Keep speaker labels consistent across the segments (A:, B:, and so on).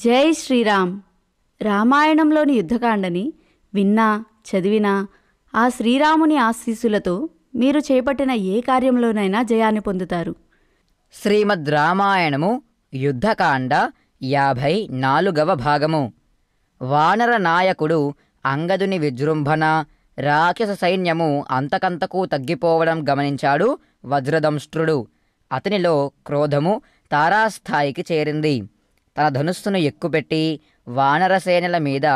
A: జై శ్రీరామ్. రామాయణంలోని యుద్ధకాండని విన్నా చదివినా ఆ శ్రీరాముని ఆశీస్సులతో మీరు చేపట్టిన ఏ కార్యంలోనైనా జయాన్ని పొందుతారు.
B: శ్రీమద్ రామాయణము యుద్ధకాండ 54వ భాగము. వానర నాయకుడు అంగదుని విజృంభణ, రాక్షస సైన్యము అంతకంతకు తగ్గిపోవడం గమనించాడు వజ్రదంష్ట్రుడు. అతనిలో క్రోధము తారాస్థాయికి చేరింది. తన ధనుస్సును ఎక్కుపెట్టి వానరసేనల మీద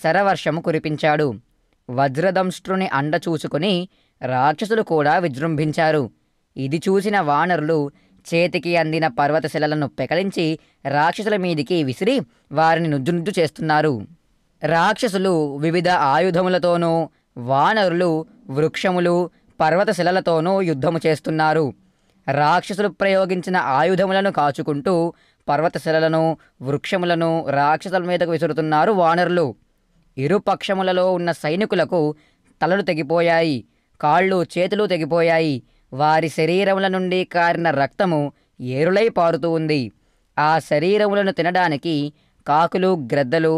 B: శరవర్షము కురిపించాడు. వజ్రదంష్ట్రుని అండ చూసుకుని రాక్షసులు కూడా విజృంభించారు. ఇది చూసిన వానరులు చేతికి అందిన పర్వతశిలలను పెకలించి రాక్షసుల మీదికి విసిరి వారిని నుజ్జునుజ్జు చేస్తున్నారు. రాక్షసులు వివిధ ఆయుధములతోనూ, వానరులు వృక్షములు పర్వతశిలలతోనూ యుద్ధము చేస్తున్నారు. రాక్షసులు ప్రయోగించిన ఆయుధములను కాచుకుంటూ పర్వతశిలలను, వృక్షములను రాక్షసుల మీదకు విసురుతున్నారు వానరులు. ఇరుపక్షములలో ఉన్న సైనికులకు తలలు తెగిపోయాయి, కాళ్ళు చేతులు తెగిపోయాయి. వారి శరీరముల నుండి కారిన రక్తము ఏరులై పారుతూ ఉంది. ఆ శరీరములను తినడానికి కాకులు, గ్రద్దలు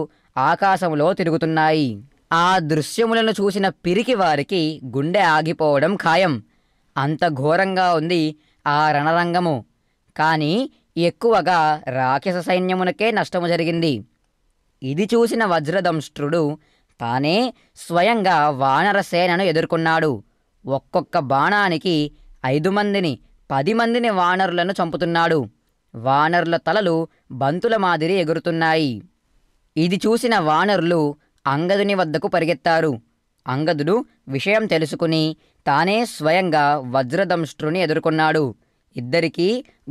B: ఆకాశములో తిరుగుతున్నాయి. ఆ దృశ్యములను చూసిన పిరికి వారికి గుండె ఆగిపోవడం ఖాయం. అంత ఘోరంగా ఉంది ఆ రణరంగము. కానీ ఎక్కువగా రాక్షస సైన్యమునకే నష్టము జరిగింది. ఇది చూసిన వజ్రదంష్ట్రుడు తానే స్వయంగా వానర సేనను ఎదుర్కొన్నాడు. ఒక్కొక్క బాణానికి 5 మందిని 10 మందిని వానరులను చంపుతున్నాడు. వానరుల తలలు బంతుల మాదిరి ఎగురుతున్నాయి. ఇది చూసిన వానరులు అంగదుని వద్దకు పరిగెత్తారు. అంగదుడు విషయం తెలుసుకుని తానే స్వయంగా వజ్రదంష్ట్రుని ఎదుర్కొన్నాడు. ఇద్దరికీ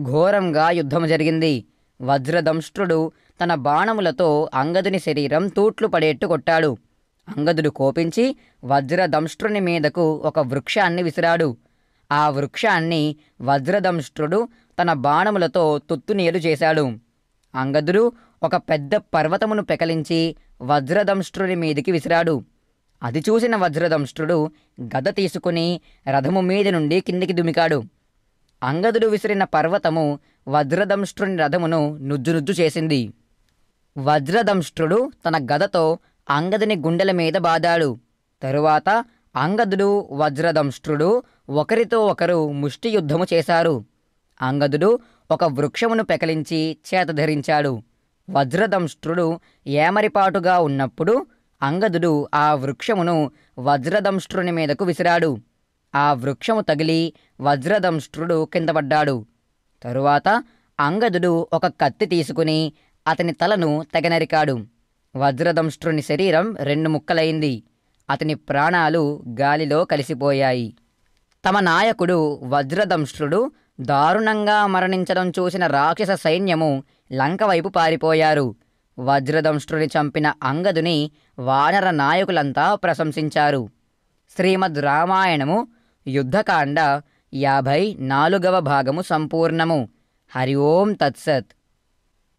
B: ఘోరంగా యుద్ధము జరిగింది. వజ్రదంష్ట్రుడు తన బాణములతో అంగదుని శరీరం తూట్లు పడేట్టు కొట్టాడు. అంగదుడు కోపించి వజ్రదంష్ట్రుని మీదకు ఒక వృక్షాన్ని విసిరాడు. ఆ వృక్షాన్ని వజ్రదంష్ట్రుడు తన బాణములతో తుత్తునీయలు చేశాడు. అంగదుడు ఒక పెద్ద పర్వతమును పెకలించి వజ్రదంష్ట్రుని మీదికి విసిరాడు. అది చూసిన వజ్రదంష్ట్రుడు గద తీసుకుని రథము మీది నుండి కిందికి దుమికాడు. అంగదుడు విసిరిన పర్వతము వజ్రదంష్ట్రుని రథమును నుజ్జునుజ్జు చేసింది. వజ్రదంష్ట్రుడు తన గదతో అంగదుని గుండెల మీద బాదాడు. తరువాత అంగదుడు, వజ్రదంష్ట్రుడు ఒకరితో ఒకరు ముష్టి యుద్ధము చేశారు. అంగదుడు ఒక వృక్షమును పెకలించి చేతధరించాడు. వజ్రదంష్ట్రుడు ఏమరిపాటుగా ఉన్నప్పుడు అంగదుడు ఆ వృక్షమును వజ్రదంష్ట్రుని మీదకు విసిరాడు. ఆ వృక్షము తగిలి వజ్రదంష్ట్రుడు కిందపడ్డాడు. తరువాత అంగదుడు ఒక కత్తి తీసుకుని అతని తలను తెగనరికాడు. వజ్రదంష్ట్రుని శరీరం 2 ముక్కలైంది. అతని ప్రాణాలు గాలిలో కలిసిపోయాయి. తమ నాయకుడు వజ్రదంష్ట్రుడు దారుణంగా మరణించడం చూసిన రాక్షస సైన్యము లంక వైపు పారిపోయారు. వజ్రదంష్ట్రుని చంపిన అంగదుని వానర నాయకులంతా ప్రశంసించారు. శ్రీమద్ రామాయణము యుద్ధకాండ 54వ భాగము సంపూర్ణము. హరి ఓం తత్సత్.